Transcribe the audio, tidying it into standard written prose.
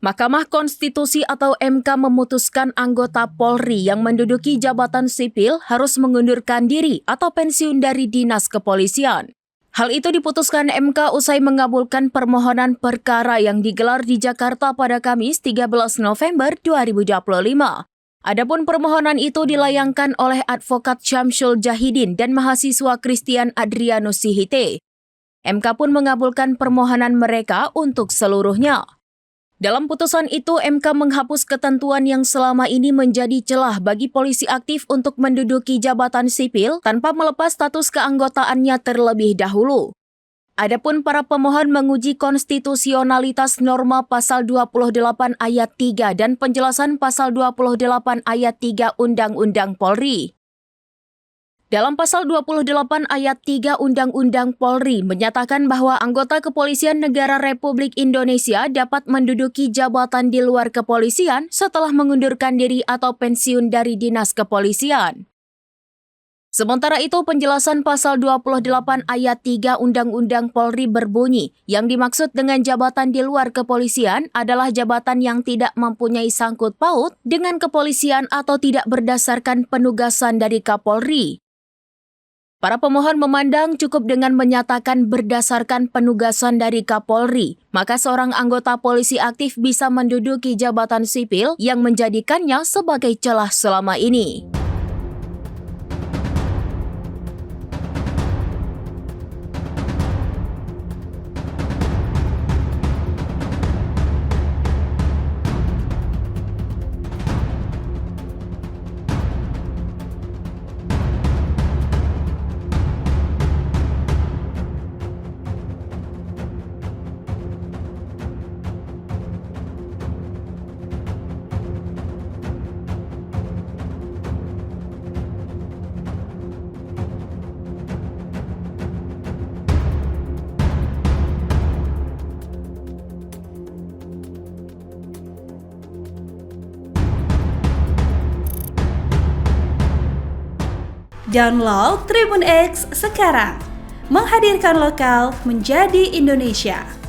Mahkamah Konstitusi atau MK memutuskan anggota Polri yang menduduki jabatan sipil harus mengundurkan diri atau pensiun dari dinas kepolisian. Hal itu diputuskan MK usai mengabulkan permohonan perkara yang digelar di Jakarta pada Kamis 13 November 2025. Adapun permohonan itu dilayangkan oleh advokat Syamsul Jahidin dan mahasiswa Christian Adrianus Sihite. MK pun mengabulkan permohonan mereka untuk seluruhnya. Dalam putusan itu, MK menghapus ketentuan yang selama ini menjadi celah bagi polisi aktif untuk menduduki jabatan sipil tanpa melepas status keanggotaannya terlebih dahulu. Adapun para pemohon menguji konstitusionalitas norma pasal 28 ayat 3 dan penjelasan pasal 28 ayat 3 Undang-Undang Polri. Dalam pasal 28 ayat 3 Undang-Undang Polri menyatakan bahwa anggota kepolisian negara Republik Indonesia dapat menduduki jabatan di luar kepolisian setelah mengundurkan diri atau pensiun dari dinas kepolisian. Sementara itu, penjelasan pasal 28 ayat 3 Undang-Undang Polri berbunyi, yang dimaksud dengan jabatan di luar kepolisian adalah jabatan yang tidak mempunyai sangkut paut dengan kepolisian atau tidak berdasarkan penugasan dari Kapolri. Para pemohon memandang cukup dengan menyatakan berdasarkan penugasan dari Kapolri, maka seorang anggota polisi aktif bisa menduduki jabatan sipil yang menjadikannya sebagai celah selama ini. Download Tribun X sekarang, menghadirkan lokal menjadi Indonesia.